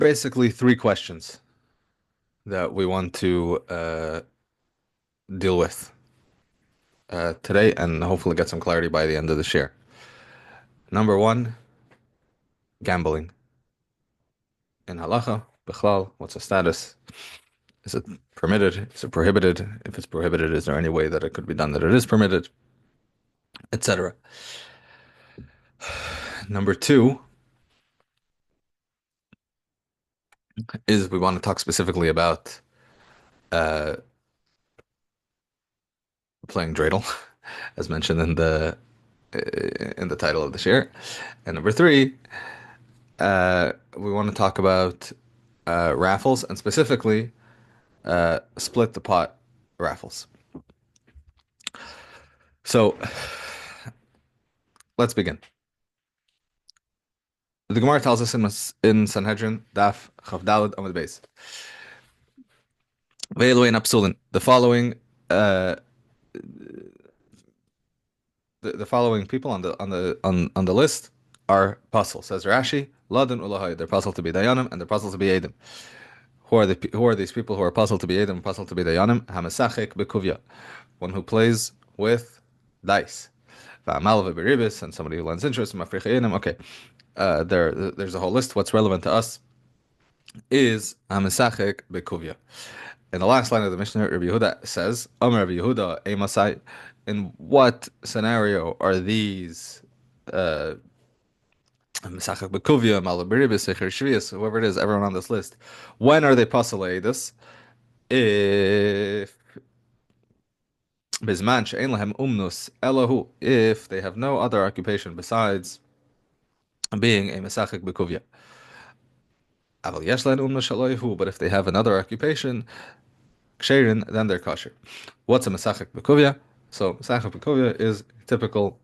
basically three questions that we want to deal with today and hopefully get some clarity by the end of the share. Number one, gambling. In halacha, bichlal, what's the status? Is it permitted? Is it prohibited? If it's prohibited, is there any way that it could be done that it is permitted? Etc. Number two is we want to talk specifically about uh, playing Dreidel, as mentioned in the title of the share. And number three, we want to talk about raffles and specifically split the pot raffles. So let's begin. The Gemara tells us in Sanhedrin, Daf Chav Daled Amud Beis. Ve'eluin apsulin. The following the following people on the list are puzzle. Says Rashi, Ladan Ulahai. They're puzzled to be Dayanim and they're puzzled to be Edim. Who are these people who are puzzled to be Edim and puzzled to be Dayanim? Hamasachik bekuvya. One who plays with dice. Va'amal v'beribis, and somebody who lends interest. Mafricha Okay. There's a whole list. What's relevant to us is Hamasachik bekuvya. In the last line of the Mishnah, Rabbi Yehuda says, Amar Rabbi Yehuda, Emasai. In what scenario are these Mesachak Bekuvia, Malabaribis, Secher Shvius, whoever it is, everyone on this list, when are they Pasaleidus? If Bizman She'en Lahem Umnus Elahu, if they have no other occupation besides being a Mesachak Bekuvia. Aval Yesh Lahem Umnus Shaloihu, but if they have another occupation, Ksherin, then they're kosher. What's a Mesachak Bekuvia? So Mesachak Bekuvia is typical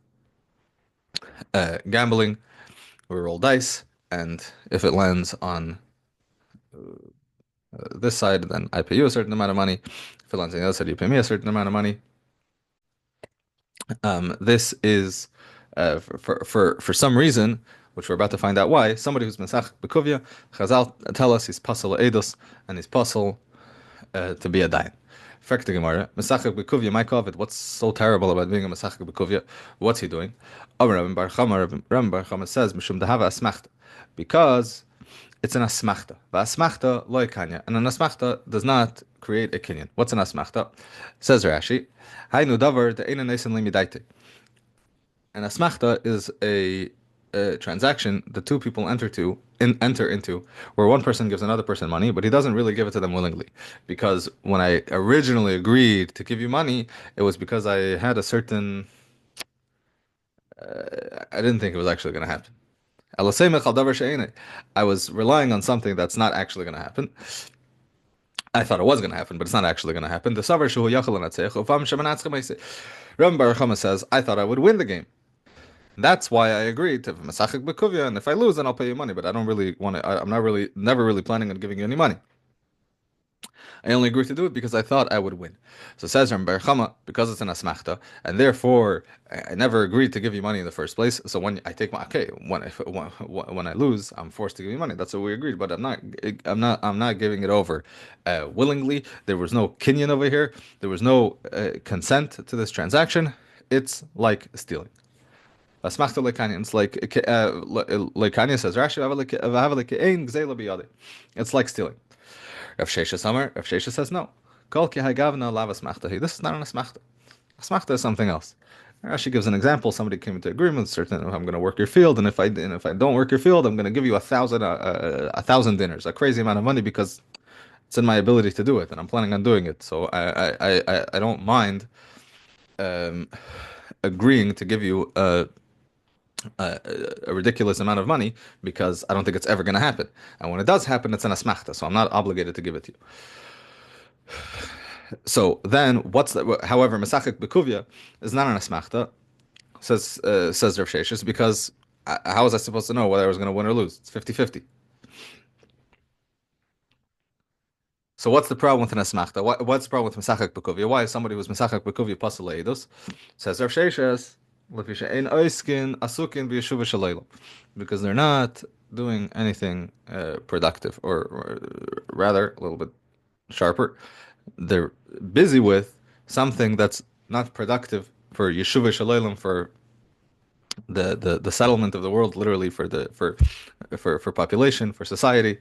gambling. We roll dice, and if it lands on this side, then I pay you a certain amount of money. If it lands on the other side, you pay me a certain amount of money. This is for some reason, which we're about to find out why. Somebody who's Mesachak Bekuvia, Chazal tell us he's pasal edus and he's pasal to be a dayan. Fact Gemara, Mesachak Bekuvia, my covet. What's so terrible about being a Mesachak Bekuvia? What's he doing? Rabbi Bar Chama says, Mishum dehava asmachta, because it's an asmachta. Asmachta lo kanya, and an asmachta does not create a kinyan. What's an asmachta? Says Rashi, Haynu davar de'ena neisen limidaite. An asmachta is a transaction the two people enter into, where one person gives another person money, but he doesn't really give it to them willingly. Because when I originally agreed to give you money, it was because I had a certain I didn't think it was actually going to happen. I was relying on something that's not actually going to happen. I thought it was going to happen, but it's not actually going to happen. The Ram Bar Chama says, I thought I would win the game. That's why I agreed to Mesachik Bekuvia, and if I lose, then I'll pay you money. But I don't really want to. I'm never really planning on giving you any money. I only agreed to do it because I thought I would win. So says Ram Bar Chama, because it's an asmachta, and therefore I never agreed to give you money in the first place. So when I take when I lose, I'm forced to give you money. That's what we agreed. But I'm not giving it over willingly. There was no kinyan over here. There was no consent to this transaction. It's like stealing. Asmachta lekanya. It's like lekanya says Rashi. It's like stealing. Rav Shesha says no. This is not an asmachta. Asmachta is something else. Rashi gives an example. Somebody came into agreement. Certain, I'm going to work your field, and if I don't work your field, I'm going to give you 1,000 dinners, a crazy amount of money, because it's in my ability to do it, and I'm planning on doing it. So I don't mind agreeing to give you a ridiculous amount of money, because I don't think it's ever going to happen. And when it does happen, it's an asmachta, so I'm not obligated to give it to you. So then, however, Mesachik Bekuvia is not an asmachta, says Rav Sheshes, because how was I supposed to know whether I was going to win or lose? It's 50-50. So what's the problem with an asmachta? What's the problem with Mesachik Bekuvia? Why is somebody who's Mesachik Bekuvia pasal leidus? Says Rav Sheshes, because they're not doing anything productive, or rather, a little bit sharper, they're busy with something that's not productive for Yeshua Shalom, for the settlement of the world, literally for the for population, for society.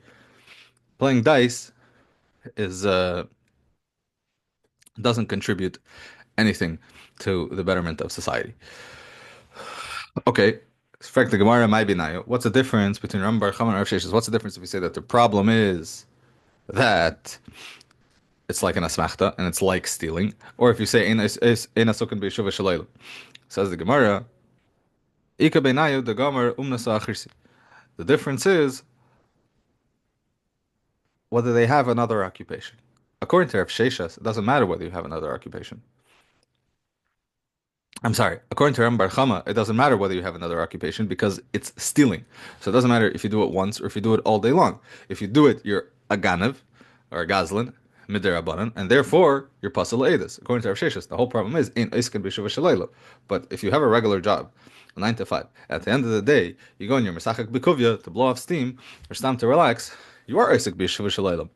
Playing dice is doesn't contribute anything to the betterment of society. Okay, fact the Gemara might be now. What's the difference between Ram Bar Chama and Rav Sheshes? What's the difference if we say that the problem is that it's like an asmachta and it's like stealing, or if you say ein asukin b'yeshuva shalayla? Says the Gemara, Ika beinayu the Gomer umnasa achirsi. The difference is whether they have another occupation. According to Rav Sheshes, it doesn't matter whether you have another occupation. I'm sorry. According to Ram Bar Chama, it doesn't matter whether you have another occupation because it's stealing. So it doesn't matter if you do it once or if you do it all day long. If you do it, you're a ganav or a gazlan midirabanan, and therefore you're pasal edus. According to Rav Sheshes, the whole problem is in iskan b'shuva shalaylo. But if you have a regular job, 9 to 5, at the end of the day, you go in your mesachak b'kuvya to blow off steam or stam to relax, you are isik b'shuva shalaylo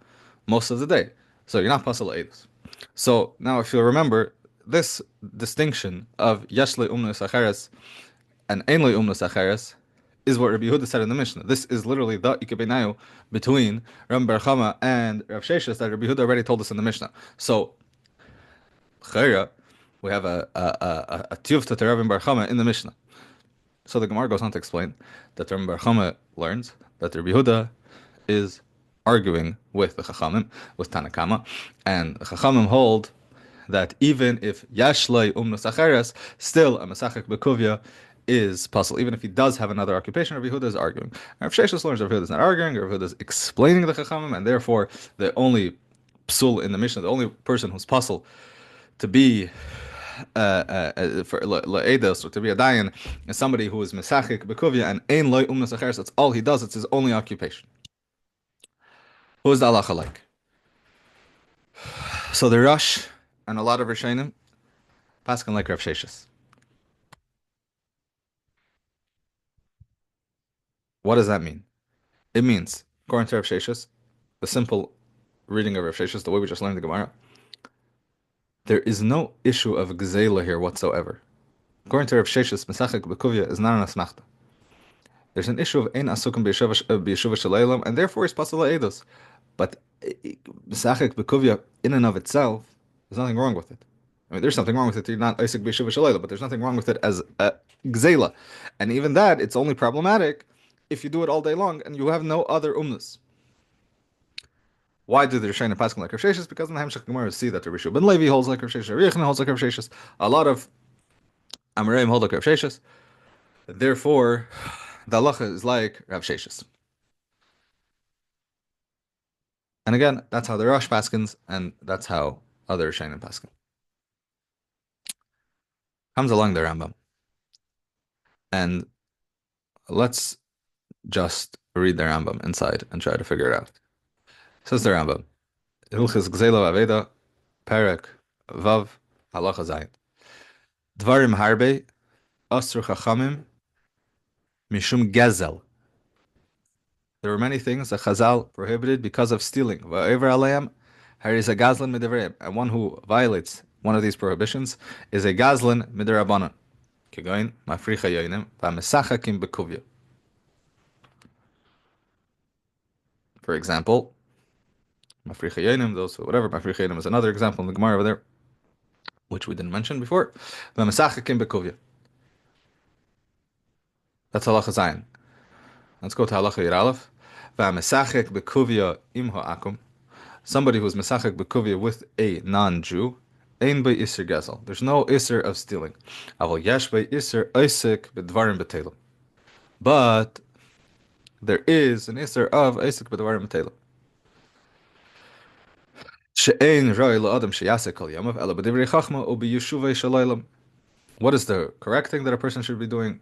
most of the day. So you're not pasal edus. So now, if you remember, this distinction of Yashle Umnus Acheres and Einle Umnus Acheres is what Rabbi Yehuda said in the Mishnah. This is literally the Ikebenayu between Ram Bar Chama and Rav Sheshes that Rabbi Yehuda already told us in the Mishnah. So, Chayra, we have a Tiyuvta to Ram Bar Chama in the Mishnah. So the Gemara goes on to explain that Ram Bar Chama learns that Rabbi Yehuda is arguing with the Chachamim, with Tanakama, and the Chachamim hold that even if Yashlei Umnus Acheres, still a Masachik Bekuvya is possible. Even if he does have another occupation, Rabbi Yehuda is arguing. And Rav Sheshes learns Rabbi Yehuda is not arguing, Rabbi Yehuda is explaining the Chachamim, and therefore the only psul in the Mishnah, the only person who's possible to be for La'edos, or to be a dayan, is somebody who is Masachik Bekuvya and Ein Loi Umnus Acheres. That's all he does, it's his only occupation. Who is the halacha like? So the Rosh and a lot of Rishonim paskin like Rav Sheshes. What does that mean? It means, according to Rav Sheshes, the simple reading of Rav Sheshes, the way we just learned the Gemara, there is no issue of Gazela here whatsoever. According to Rav Sheshes, Mesachik Bekuvya is not an asmachta. There's an issue of ein asukim b'yeshuva shalaylam, and therefore it's pasal eidos. But Mesachik Bekuvya in and of itself, there's nothing wrong with it. I mean, there's something wrong with it. You're not Isaac b'yeshuva shalayla, but there's nothing wrong with it as a gzeila. And even that, it's only problematic if you do it all day long and you have no other umnus. Why do the Rishonim paskin like Rav Sheshes? Because in the Hemshech Gemara see that the Rishu ben Levi holds like Rav Sheshes, Rav Yechon holds like Rav Sheshes. A lot of Amoreim hold like Rav Sheshes. Therefore, the halacha is like Rav Sheshes. And again, that's how the Rosh paskins, and that's how other Rishonim paskin. Comes along the Rambam, and let's just read the Rambam inside and try to figure it out. Says the Rambam, Hilchos Gezeilah Aveda, Perek Vav, halacha zayin. Dvarim harbe, asur chachamim, mishum gezel. There were many things that Chazal prohibited because of stealing. Va'ever aleim, haris a gazlan midavreim. And one who violates one of these prohibitions is a gazlan midarabanan. Kegoin, mafricha yoinim, va'mesachakim bekuvya. For example, mafricha yoinim, those who, whatever, mafricha yoinim is another example in the Gemara over there, which we didn't mention before. Va'mesachakim bekuvya. That's halacha zayin. Let's go to halacha yir aleph. Va'mesachek bekuvya im ha'akum. Somebody who's mesachek bekuvya with a non-Jew, ein by iser gezel. There's no iser of stealing. Aval yesh by iser oisek bedvarim betelim. But there is an iser of oisek bedvarim betelim. She'ein roi la'adam sheyasek kol yamav ela b'divrei chachma u b'yeshuvei shalaylam. What is the correct thing that a person should be doing?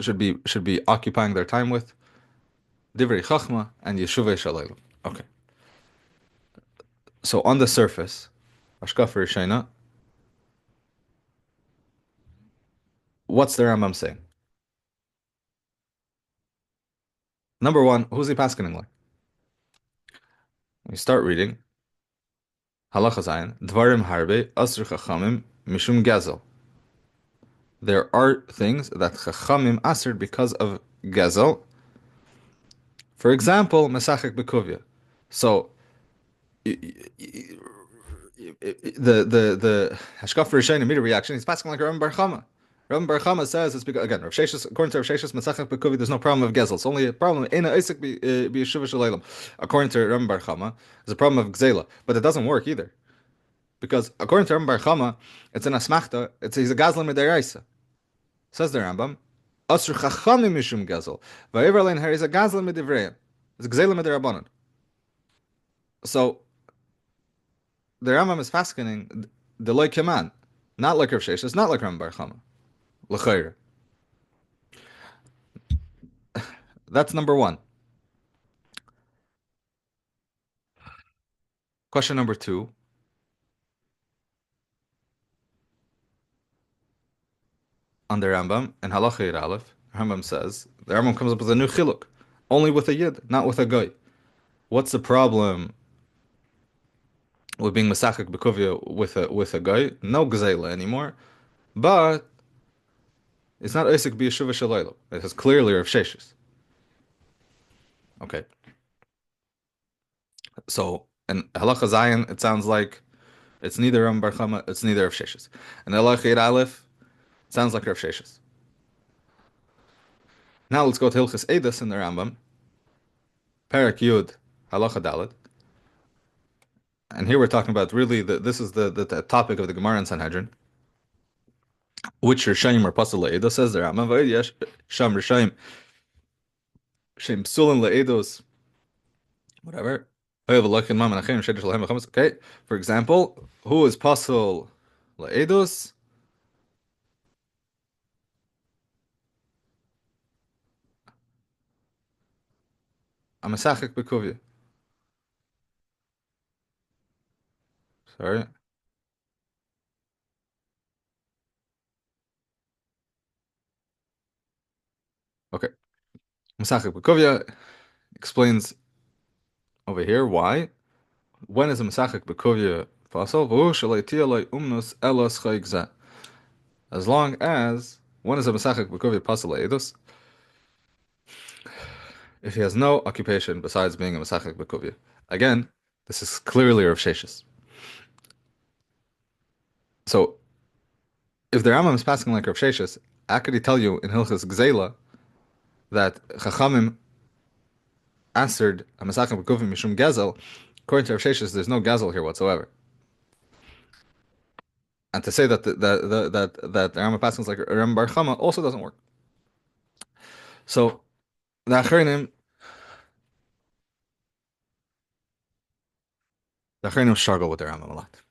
Should be occupying their time with divrei chachma and yeshuvei shalaylam. Okay. So on the surface, Ashkafa Rishayna, what's the Rambam saying? Number one, who's he paskening like? We start reading. Halachos dvarim harbe asr chachamim mishum gezel. There are things that chachamim asr because of gezel. For example, mesachek bekuvia. So the Hashkaf Rishain immediate reaction, he's passing like Rabban Bar Chama. Rabban Bar Chama says it's because, again, Rav Sheshes, according to Rav Sheshes, Masachet Bekuvi, there's no problem of Gezel. It's only a problem in Isaac be Yeshuva Shalaylam. According to Rabban Bar Chama, there's a problem of Gzela, but it doesn't work either. Because according to Rabban Bar Chama, it's an Asmachta, he's a Gazlan Midaraisa. Says the Rambam, Asr Chachamim Mishum Gezel. Va'ever Lein Her is a Gazlan Midivreim. It's Gzela Midarabanan. So, the Rambam is faskening the loy keman, not like Rav Sheshes, not like Rambam Bar Chama. L'chayr. That's number one. Question number two. On the Rambam and Halacha Yid Aleph, Rambam says the Rambam comes up with a new chiluk, only with a yid, not with a goy. What's the problem with being mesachik bekuvia with a goy? No gazela anymore, but it's not Isaac b'yeshuva shalaylo. It has clearly Rav Sheshes. Okay. So in Halacha Zayin, it sounds like it's neither Rambam Bar Chama, it's neither Rav Sheshes. And Halacha Yid Aleph, it sounds like Rav Sheshes. Now let's go to Hilchos Gezeilah in the Rambam, Parak Yud, Halacha Dalet. And here we're talking about really, this is the topic of the Gemara in Sanhedrin, which Rishayim are pasul le'edos, says the Rambam, V'yesh sham Rishayim, shem psulin le'edos, whatever. Okay, for example, who is pasul le'edos? A mesachik bekuvia. Sorry. Okay. Mesachik bekuvia explains over here why. When is a mesachik bekuvia pasul? As long as when is a mesachik bekuvia pasul le'edos? If he has no occupation besides being a mesachik bekuvia. Again, this is clearly Rav Sheshes. So, if the Rambam is passing like Rav Sheshes, how could he tell you in Hilchos Gezeilah that Chachamim answered a mesachik bekuvia mishum gezel? According to Rav Sheshes, there's no gezel here whatsoever. And to say that the Rambam passing like Rambam Bar Chama also doesn't work. So, the Achronim struggle with the Rambam a lot.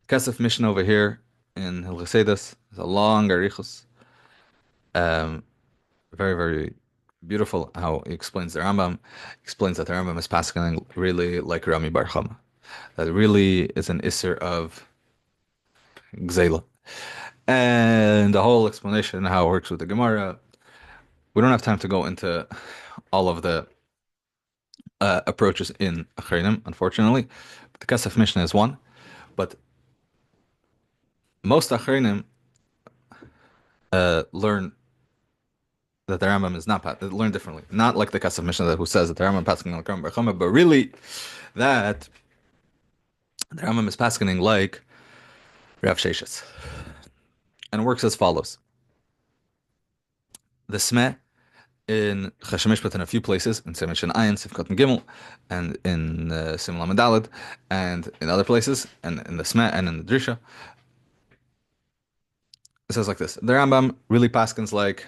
Kesef Mishnah over here in Hilchos Gezeilah is a long arichos. Very, very beautiful how he explains the Rambam. He explains that the Rambam is passing really like Rami Bar Chama. That really is an isser of Gzela. And the whole explanation how it works with the Gemara. We don't have time to go into all of the approaches in Achreinim, unfortunately. But the Kesef Mishnah is one. But most Achreinim learn that the Rambam is not learn differently. Not like the Kesef Mishnah who says that the Rambam is passing like Rambam Bar Chama, but really that the Rambam is passing like Rav Sheshes. And it works as follows. The Smeh in Chashemishpat in a few places, in Semishan Ayin, Sifkat and Gimel, and in Simla Medalad, and in other places, and in the Smeh and in the Drisha, it says like this. The Rambam really paskins like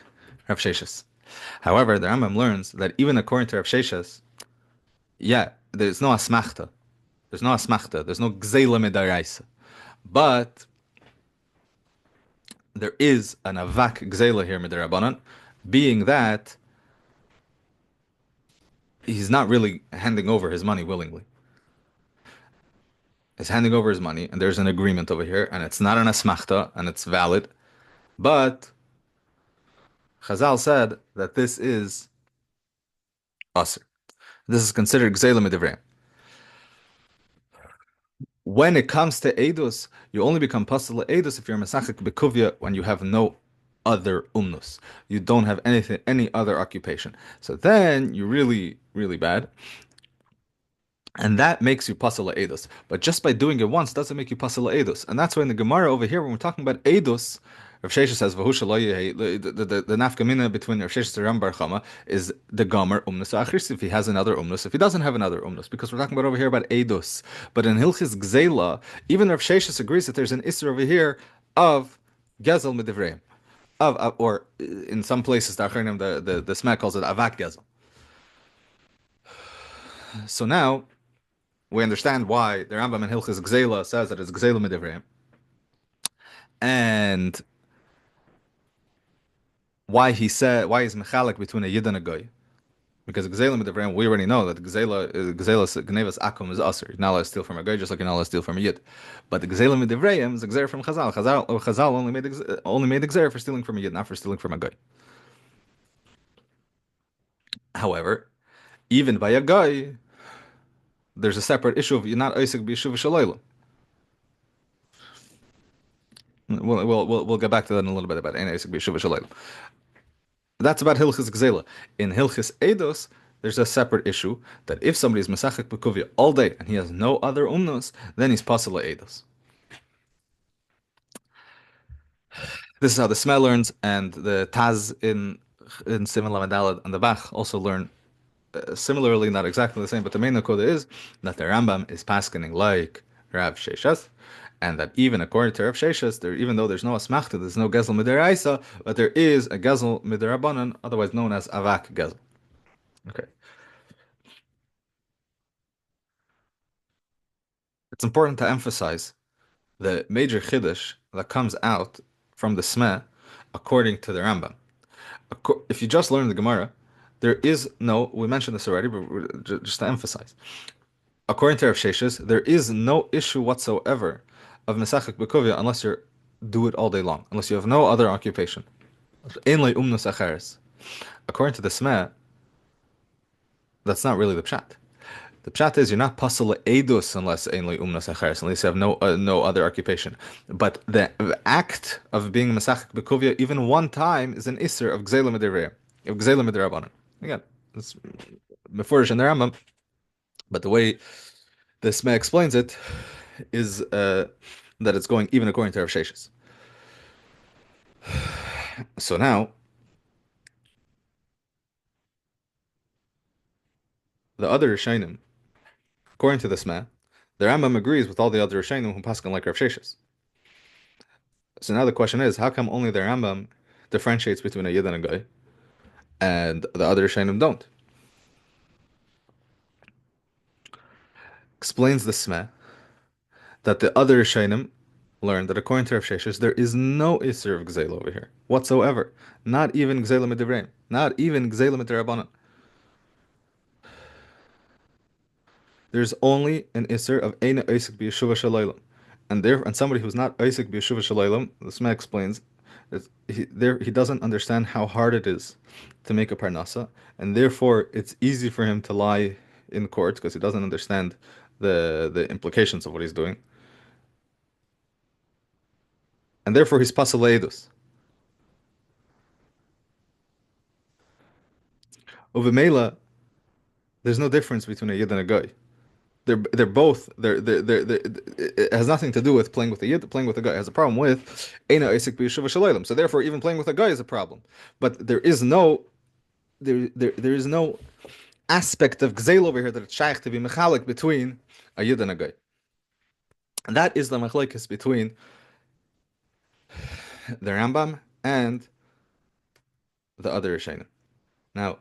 Rav Sheshes. However, the Rambam learns that even according to Rav Sheshes, there's no asmachta. There's no asmachta. There's no gzeila midaraisa. But there is an avak gzeila here midarabanan, being that he's not really handing over his money willingly. He's handing over his money, and there's an agreement over here, and it's not an asmachta, and it's valid, but Chazal said that this is aser. This is considered gzeila midivreim. When it comes to edus, you only become pasul edus if you're mesachik bekuvia when you have no other umnus. You don't have anything, any other occupation. So then you're really, really bad. And that makes you pasala edus. But just by doing it once doesn't make you pasala edus. And that's why in the Gemara over here, when we're talking about edus, Rav Shesha says, the nafkamina between Rav Shesha and Ram Bar Chama is the Gomer umnus achris if he has another umnus, if he doesn't have another umnus, because we're talking about over here about edus. But in Hilchos Gezeilah, even Rav Shesha agrees that there's an isser over here of gezel midivreim. Or in some places, the Sma calls it avat gezel. So now, we understand why the Rambam in Hilchos Gezeilah says that it's Gezeilah Midivreim, and why he's mechalik between a Yid and a Goy. Because Gezeilah Midivreim, we already know that Gneiva's Akum is Aser. You're not allowed to steal from a Goy, just like you're not allowed to steal from a Yid. But the Gezeilah Midivreim is a Gzeir from Chazal. Chazal only made the Gzeir for stealing from a Yid, not for stealing from a Goy. However, even by a Goy, there's a separate issue of you're not Isaac B'Yeshuv Shalayla. We'll get back to that in a little bit about Isaac B'Yeshuv Shalayla. That's about Hilchos Gezeilah. In Hilchos Eidos, there's a separate issue that if somebody is Mesachek B'Kuvia all day and he has no other umnos, then he's Pasala Eidos. This is how the Smeh learns, and the Taz in Siman Lamed and the Bach also learn similarly, not exactly the same, but the main Nakoda is that the Rambam is paskening like Rav Sheshes, and that even according to Rav Sheshes, even though there's no asmachta, there's no gezel midiraisa, but there is a gezel midirabanan, otherwise known as avak gezel. Okay. It's important to emphasize the major chiddush that comes out from the Smeh according to the Rambam. If you just learn the Gemara, there is no, we mentioned this already, but just to emphasize, according to Rav Sheshes, there is no issue whatsoever of Mesachik Bekovia unless you do it all day long, unless you have no other occupation. According to the Smeh, that's not really the pshat. The pshat is you're not pasal edus unless einli umnas acheres, unless you have no other occupation. But the act of being mesachik bekovia even one time is an isser of gzeila midirei, of gzeila midirabanan. Again, it's mefurish in the Rambam, but the way the Smeh explains it is that it's going even according to Rav Sheshes. So now, the other Rishonim, according to the Smeh, the Rambam agrees with all the other Rishonim who paskin like Rav Sheshes. So now the question is, how come only the Rambam differentiates between a Yid and a Goy, and the other Rishonim don't? Explains the Smeh that the other Rishonim learned that according to Rav Sheshes, there is no Isser of Gzeila over here whatsoever. Not even Gzeila Midivreim. Not even Gzeila Midirabanan. There's only an Isser of Eina Isaac B'Yeshuva Shalaylam. And somebody who's not Isaac B'Yeshuva Shalaylam, the Smeh explains, he doesn't understand how hard it is to make a parnasa, and therefore it's easy for him to lie in court because he doesn't understand the implications of what he's doing. And therefore he's pasal edus. Uvemela, there's no difference between a yid and a guy. They're both it has nothing to do with playing with a yid, playing with a guy. It has a problem with Eina Isaac B'Yeshuva Shalaylam. So therefore, even playing with a guy is a problem. But there is no aspect of gzeil over here that it's shaykh to be mechalik between a yid and a guy. And that is the machlekes between the Rambam and the other Rishonim. Now,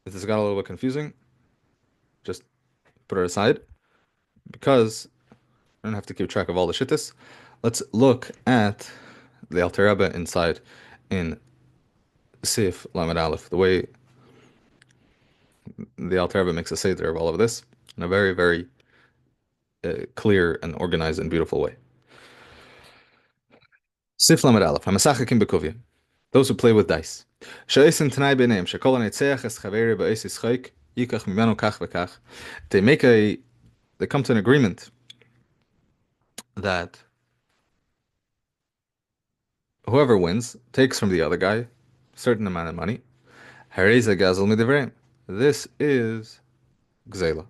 if this got a little bit confusing, just put it aside, because I don't have to keep track of all the shittas. Let's look at the Alter Rebbe inside in Sif Lamed Aleph, the way the Alter Rebbe makes a seder of all of this in a very, very clear and organized and beautiful way. Sif Lamed Aleph, HaMesachakim B'Kuvia. Those who play with dice. She'esin t'nai b'neim, she'kol ha'netzeach es chaveri ba'esis chayk, yikach mimenu kach v'kach. They make a, they come to an agreement that whoever wins takes from the other guy a certain amount of money. Hareza gazel midivreim. This is gzela.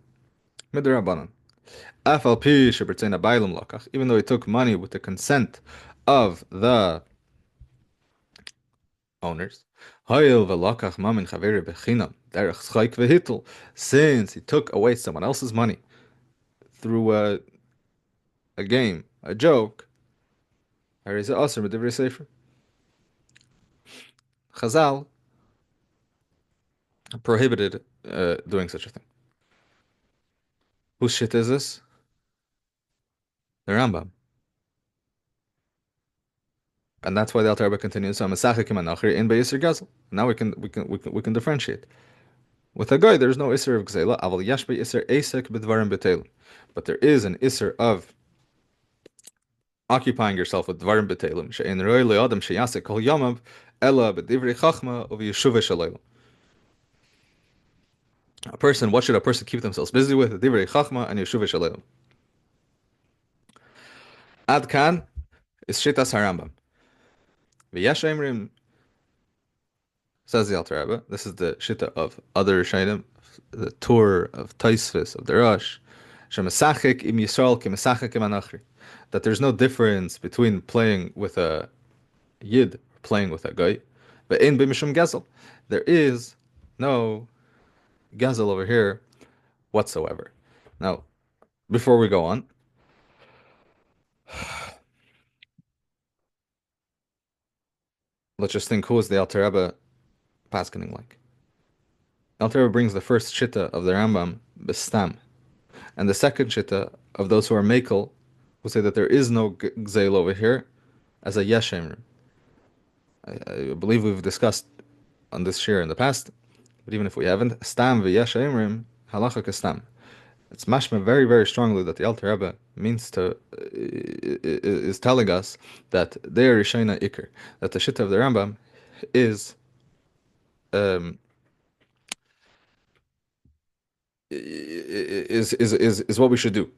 Midrabanan. Afal pi shebertzena bailam lakach. Even though he took money with the consent of the owners. Hoyel v'lakach mamin chaveri bechinam derech schayk v'hitel. Since he took away someone else's money through a game, a joke, hareza aser midivrei sefer. Chazal prohibited doing such a thing. Whose shit is this? The Rambam. And that's why the Alter Rebbe continues. So Masachik Imanachri in Beisir Gazel. Now we can differentiate. With a guy, there's no Isser of Gzela. Aval Yashbe Isser Esek B'dvarim B'Telim. But there is an Isser of occupying yourself with Dvarim B'Telim. She'en Roi Le'adam She'yasek Kol Yamav Ella B'Divrei Chachma of Yeshuva Shalayla. What should a person keep themselves busy with? Divrei Chachma and Yeshuva Shalayla. Ad Kan is Shitas Harambam. V'yesh Emrim, says the Alter Rebbe, this is the Shita of other Shaidim, the Tur of Taisvis, of the Rosh, Shemesachik im Yisrael ki mesachik im Anachri, that there's no difference between playing with a Yid, playing with a guy, but in b'mishum Gezel, there is no Gezel over here whatsoever. Now, before we go on, let's just think, who is the Alter Rebbe paskening like? Alter Rebbe brings the first Shita of the Rambam, Bestam, and the second Shita of those who are Makel, who say that there is no Gzeil over here, as a Yeshem. I believe we've discussed on this share in the past, but even if we haven't, Stam v'Yeshemrim, halacha Stam. It's mashma very, very strongly that the Alter Rebbe means to, is telling us that they are Rishayna Iker, that the Shita of the Rambam is um, is what we should do.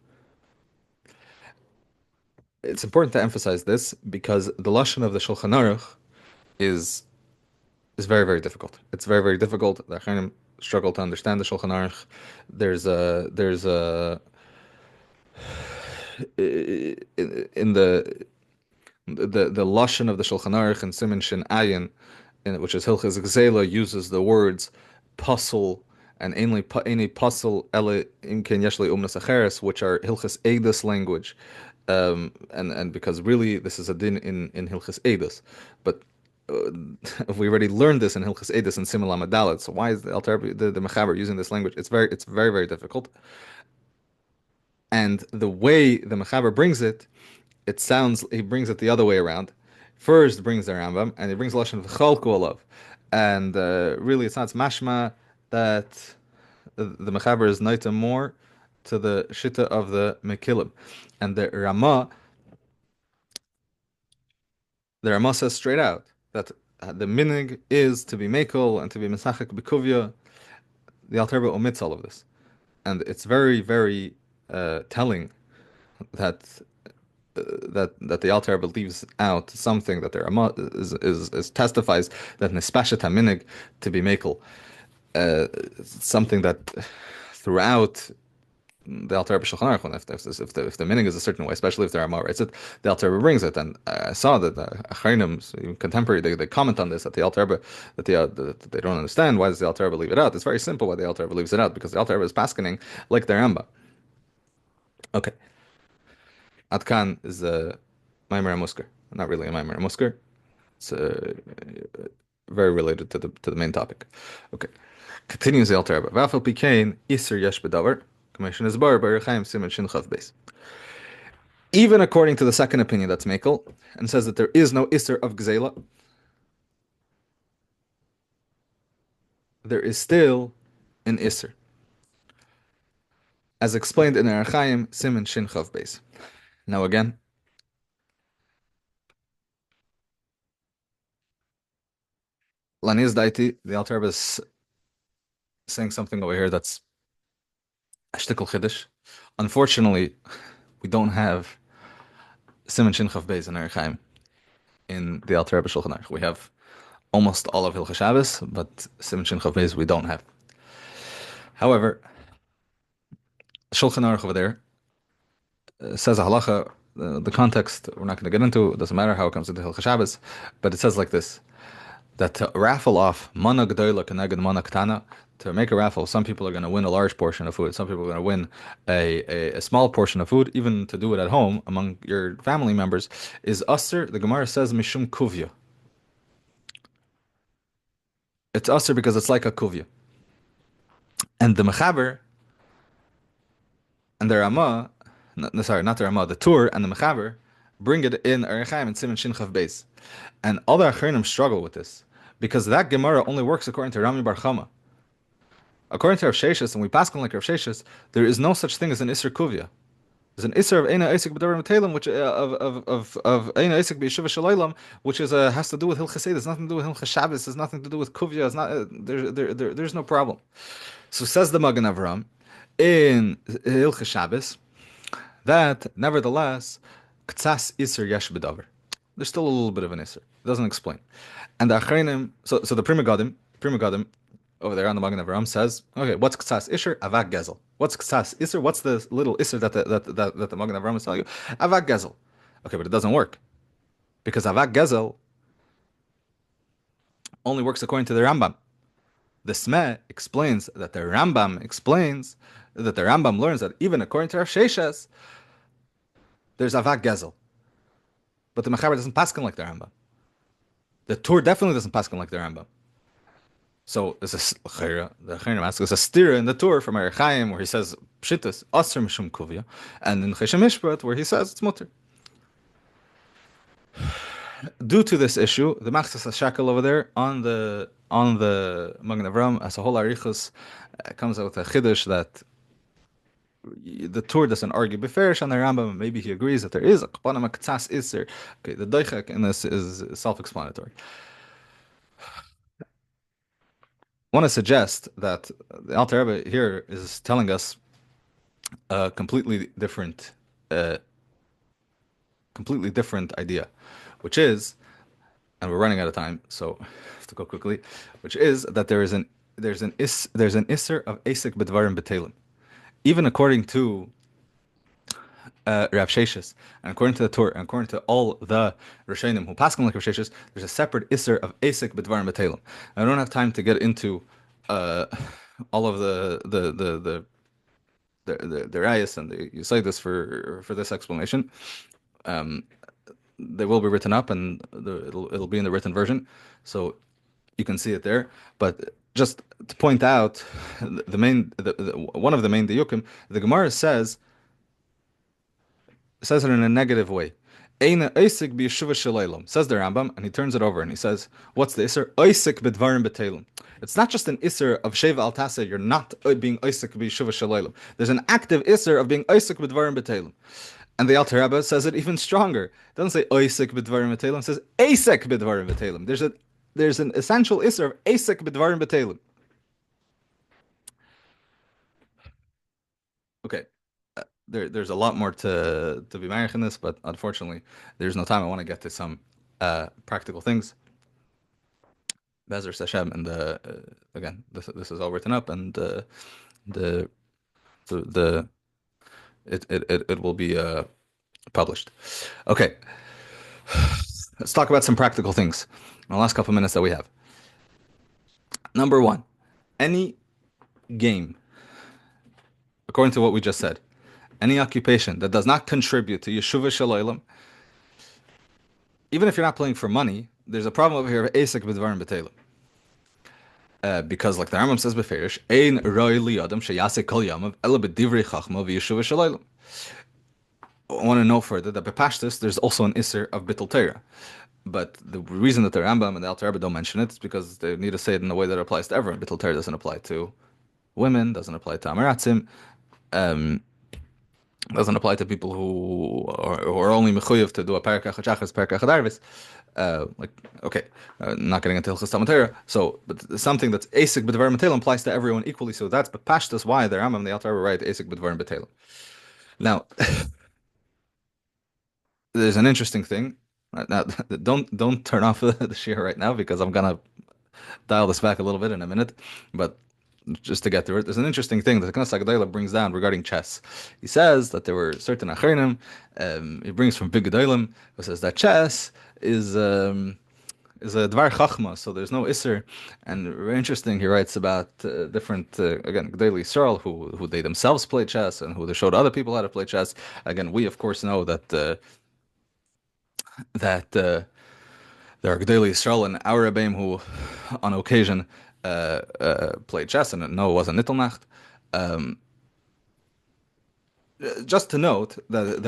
It's important to emphasize this because the lashon of the Shulchan Aruch is very, very difficult. It's very, very difficult. The Achronim struggle to understand the Shulchan Aruch. There's a in the lashon of the Shulchan Aruch in Siman Shin Ayin, which is Hilchos Gezeilah, uses the words puzzle and any puzzle ele imken yeshli umnas acheres, which are Hilchos Eidos language, and because really this is a din in Hilchos Eidos, but we already learned this in Hilchos Eidos and Simul Amadalet. So why is the Alter the Mechaber using this language? It's very, very difficult. And the way the Mechaber brings it, he brings it the other way around. First brings the Rambam, and he brings Lashon V'chalku Olav. And really, it's not mashma that the Mechaber is naita more to the Shita of the Mekilim. And the Rama says straight out that the minig is to be mekel and to be mesachek b'kuvya. The Alter Rebbe omits all of this, and it's very, very telling that that the Alter Rebbe leaves out something that the Rama is testifies that nespashet haminig to be mekel, something that throughout the Alter Rebbe Shulchan Aruch, if the meaning is a certain way, especially if the Rama writes it, the Alter Rebbe brings it. And I saw that the Achronim, even contemporary, they comment on this, that the Alter Rebbe, that they don't understand, why does the Alter Rebbe leave it out? It's very simple why the Alter Rebbe leaves it out, because the Alter Rebbe is paskening like the Ramba. Okay. Adkan is a Maimer Musker. Not really a Maimer Musker. It's very related to the main topic. Okay. Continues the Alter Rebbe. Vafel Pikain Isser Yesh Bedavar. Even according to the second opinion, that's Mekel, and says that there is no Isser of Gzeila, there is still an Isser, as explained in Arachaim Siman Shin Chav Beis. Now again, Laniz Daiti, the Alter Rebbe is saying something over here that's a shtickle chiddush. Unfortunately, we don't have Siman Shin Chav Beis in Erech Chaim in the Alter Rebbe Shulchan Aruch. We have almost all of Hilchos Shabbos, but Siman Shin Chav Beis we don't have. However, Shulchan Aruch over there says a halacha. The context we're not going to get into. It doesn't matter how it comes into Hilchos Shabbos, but it says like this: that to raffle off mana gdoila keneged mana ktana, to make a raffle, some people are going to win a large portion of food. Some people are going to win a small portion of food. Even to do it at home among your family members is usser. The Gemara says mishum kuvya. It's usser because it's like a kuvya. And the mechaber and the Ramah, sorry, not the Ramah, the Tur and the mechaber bring it in Erech Chaim and Siman Shin Chav Beis. And all the Achronim struggle with this because that Gemara only works according to Rami Bar Chama. According to Rav Sheshes, and we pass on like Rav Sheshes, there is no such thing as an Isser Kuvya. There's an Isser of Eina Isik B'Dorim Talim, which of Eina Isik B'Yeshiva Shalaylam, which is has to do with Hilchos Gezeilah. There's nothing to do with Hilchos Shabbos. There's nothing to do with Kuvya. It's not there's no problem. So says the Magen Avram in Hilchos Shabbos that nevertheless Ktsas Isser Yesh B'Davar. There's still a little bit of an Isser. It doesn't explain. And the Achreinim, so the Prima Gadim over there on the Magen Avraham says, okay, what's Ktsas Isser? Avak Gezel. What's Ktsas Isser? What's the little Isser that the Magen Avraham is telling you? Avak Gezel. Okay, but it doesn't work because Avak Gezel only works according to the Rambam. The Smeh explains that the Rambam learns that even according to Rav Sheshes, there's Avak Gezel, but the Mechaber doesn't paskin like the Rambam. The Tur definitely doesn't paskin like the Rambam. So there's the Chayrim asks, there's a stira in the Tur from Erech Chaim where he says pshitas aser mishum kuvya, and in Cheshem Mishpat where he says it's mutter. Due to this issue, the Machzas HaShakel over there on the Magen Avram as a whole arichos comes out with a chiddush that the Tur doesn't argue beferish on the Rambam. Maybe he agrees that there is a kapanam ktsas iser. Okay, the doichek in this is self-explanatory. I want to suggest that the Alter Rebbe here is telling us a completely different idea, which is, and we're running out of time, so I have to go quickly. Which is that there's an isser of asik b'dvarim b'telim, even according to Rav Sheshes, and according to the Torah, and according to all the Rishonim who pass like Rav Sheshes, there's a separate isser of asik b'dvarim b'telim. I don't have time to get into all of the rayas and you say this for this explanation. They will be written up, and it'll be in the written version, so you can see it there. But just to point out one of the main diyukim, the Gemara says it in a negative way. Eina oisik b'yeshuva shalaylam, says the Rambam, and he turns it over and he says, what's the isser? Oisik b'dvarim b'telim. It's not just an isser of sheva al tasa, you're not being oisik b'yeshuva shalaylam. There's an active isser of being oisik b'dvarim b'telim. And the Alter Rebbe says it even stronger. It doesn't say oisik b'dvarim b'telim, it says asek b'dvarim b'telim. There's an essential isser of asek b'dvarim b'telim. Okay. There's a lot more to be married in this, but unfortunately, there's no time. I want to get to some practical things. Bezer Sashem, and again, this is all written up, and it will be published. Okay, let's talk about some practical things in the last couple of minutes that we have. Number one, any game, according to what we just said, any occupation that does not contribute to Yeshuva Shalaylam, even if you're not playing for money, there's a problem over here of Asik B'dvarim B'Telim. Because like the Rambam says beferish, Ein Roi Li Adam Sheyasek Kol Yamav Ela B'Divrei Chachma V'Yeshuva Shalaylam. I want to know further that Bepashtus there's also an Isser of Bittul Torah. But the reason that the Rambam and the Alter Rebbe don't mention it is because they need to say it in a way that applies to everyone. Bittul Torah doesn't apply to women, doesn't apply to Amaratzim. Doesn't apply to people who are only mechuyev to do a parak echad shachris, parak echad arvis. Like, okay, not getting into Hilchos Gezeilah. So, but something that's asik b'dvarim b'telim applies to everyone equally. So that's b'pashtas why the Rambam, the Alter Rebbe, write asik b'dvarim b'telim. Now, there's an interesting thing. Now, don't turn off the share right now because I'm gonna dial this back a little bit in a minute. But just to get through it, there's an interesting thing that the Knesset Gedalah brings down regarding chess. He says that there were certain achronim. He brings from Big Gedalim, who says that chess is a dvar chachma, so there's no iser. And very interesting, he writes about different again Gedolei Yisrael who they themselves play chess and who they showed other people how to play chess. Again, we of course know that there are Gedolei Yisrael and our Rebbeim who, on occasion, played chess, and no, it wasn't Nittelnacht. Um, just to note that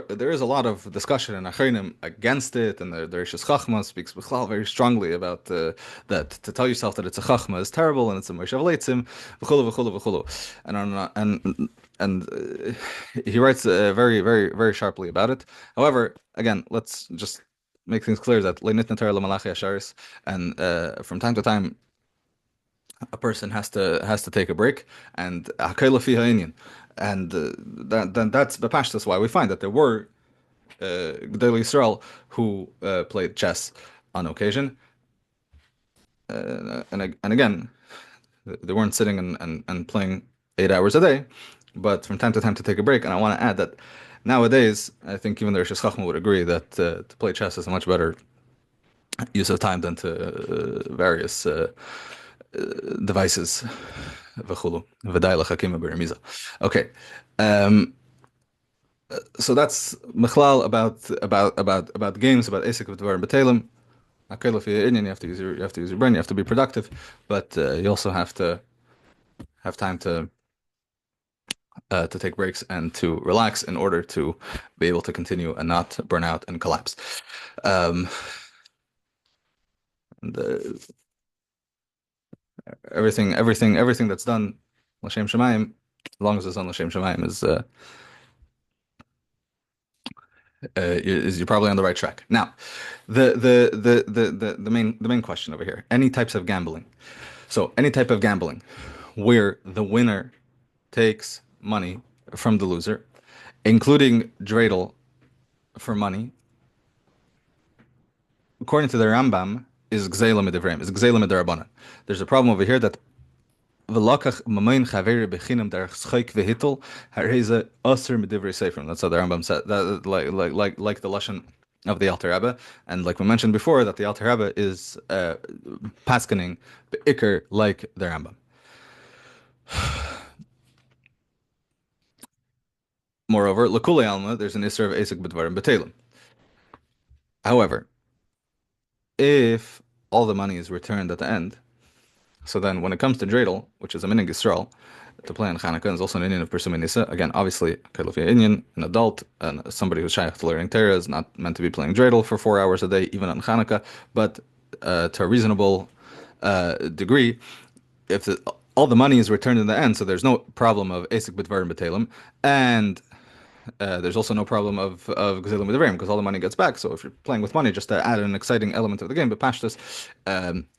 there is a lot of discussion in Achronim against it, and the Rishis Chachma speaks Bichlal very strongly about that to tell yourself that it's a Chachma is terrible and it's a Moshav Leitzim, v'chulu v'chulu v'chulu, and he writes very very very sharply about it. However, again, let's just make things clear that Leinit Natar Lamalachi Asharis, and from time to time a person has to take a break and hakayla fi ha'inyan. And that's the pashtas why we find that there were Gedolei Yisrael who played chess on occasion, and again they weren't sitting and playing 8 hours a day, but from time to time to take a break. And I want to add that nowadays I think even the Rosh Chachma would agree that to play chess is a much better use of time than to various devices. V'chulu. V'day l'chakim b'remiza. Okay. So that's mechlal about games, about asik v'dvar b'telim. Okay, if you're Indian, you have to use your brain, you have to be productive, but you also have to have time to take breaks and to relax in order to be able to continue and not burn out and collapse. Everything that's done l'shem shamayim, as long as it's on l'shem shamayim, is you're probably on the right track. Now, the main question over here: any types of gambling. So any type of gambling where the winner takes money from the loser, including dreidel for money, according to the Rambam, is gzeila midivreim, is gzeila midarabanan. There's a problem over here that v'lakach mamayin chaveri bechinam derech schoik v'hitel hareze aser midivrei seifrim. That's how the Rambam said. That, like the lashon of the Alter Rebbe, and like we mentioned before, that the Alter Rebbe is paskening be'ikr like the Rambam. Moreover, l'kulei alma, there's an isser of asik b'dvarim b'telim. However, if all the money is returned at the end, so then when it comes to dreidel, which is a minig Yisrael, to play on Hanukkah, and is also an Indian of pursuing Nisa. Again, obviously, Kalifia Indian, an adult, and somebody who's shaykh to learning Torah is not meant to be playing dreidel for 4 hours a day, even on Hanukkah, but to a reasonable degree, if all the money is returned in the end, so there's no problem of Asik B'dvar and B'Telem, and there's also no problem of Gazila Midavrim because all the money gets back. So if you're playing with money just to add an exciting element of the game, but Pashtas,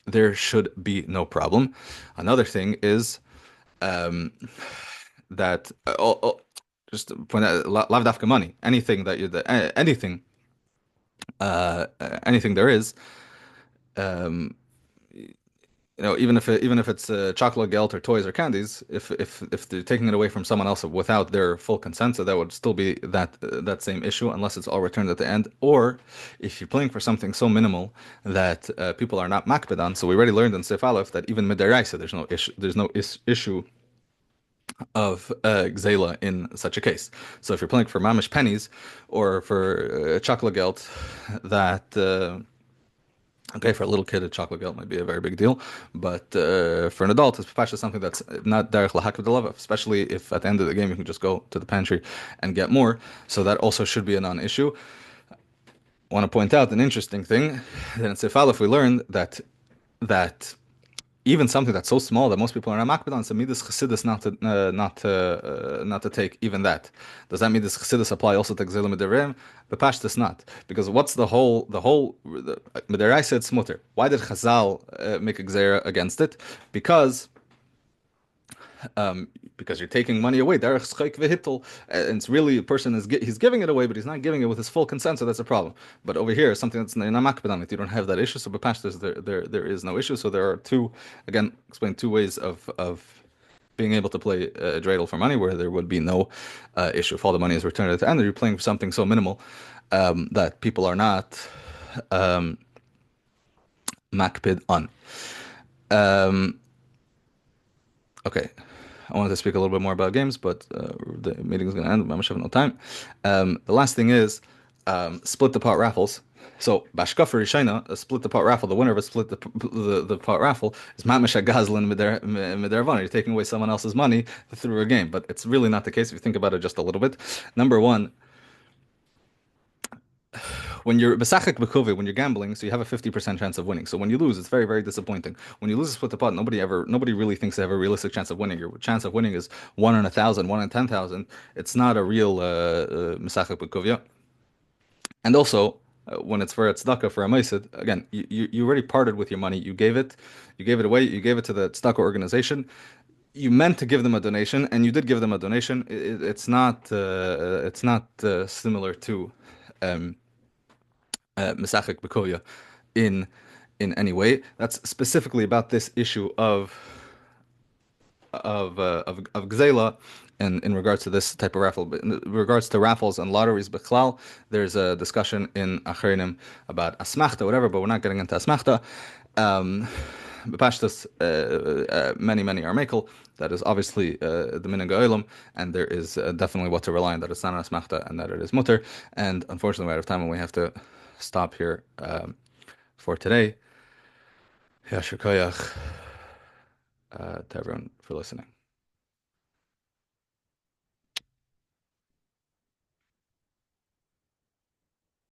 there should be no problem. Another thing is that just to point out, lav dafka money, anything that anything there is, even if it's chocolate, gelt, or toys or candies, if they're taking it away from someone else without their full consent, so that would still be that same issue unless it's all returned at the end. Or if you're playing for something so minimal that people are not makbid on. So we already learned in Sif Aleph that even midaraisa there's no issue of Gzela in such a case. So if you're playing for mamish pennies or for chocolate gelt, that okay, for a little kid, a chocolate gelt might be a very big deal, but for an adult, it's actually something that's not derech lahak v'delav, especially if at the end of the game you can just go to the pantry and get more. So that also should be a non-issue. I want to point out an interesting thing that in Sif Aleph we learned that even something that's so small that most people are not makbid on, so midas chassidus not to take even that. Does that mean this chassidus apply also to gzela midarim? The pashtus not, because what's the midaraisa it's mutter. Why did Chazal make a gzera against it? Because um, because you're taking money away. Derech schayk v'hittel, and it's really a person he's giving it away, but he's not giving it with his full consent, so that's a problem. But over here, something that's not makbid on it, you don't have that issue. So b'pashtus there is no issue. So there are explain two ways of being able to play dreidel for money where there would be no issue if all the money is returned at the end. Or you're playing for something so minimal that people are not makpid on. Um, okay. I wanted to speak a little bit more about games, but the meeting is going to end. I have no time. The last thing is split the pot raffles. So Bashka for Rishina, a split the pot raffle. The winner of a split the pot raffle is Mamisha Gazlan Midervan. You're taking away someone else's money through a game, but it's really not the case if you think about it just a little bit. Number one, when you're besachek b'kuvi, when you're gambling, so you have a 50% chance of winning. So when you lose, it's very, very disappointing. When you lose a split the pot, nobody really thinks they have a realistic chance of winning. Your chance of winning is 1 in 1,000, 1 in 10,000. It's not a real besachek b'kuvi. And also, when it's for a tzedakah, for a maisid, again, you already parted with your money. You gave it away. You gave it to the tzedakah organization. You meant to give them a donation, and you did give them a donation. It's not similar to. Mesachek Bekoya in any way. That's specifically about this issue of Gzela and in regards to this type of raffle. But in regards to raffles and lotteries, Bechlal, there's a discussion in Acharinim about asmachta, whatever, but we're not getting into asmachta. B'pashtus, many are makel. That is obviously the minhag ha'olam, and there is definitely what to rely on, that it's not an asmachta and that it is mutter. And unfortunately, we're out of time and we have to stop here for today. Yashir koyach to everyone for listening.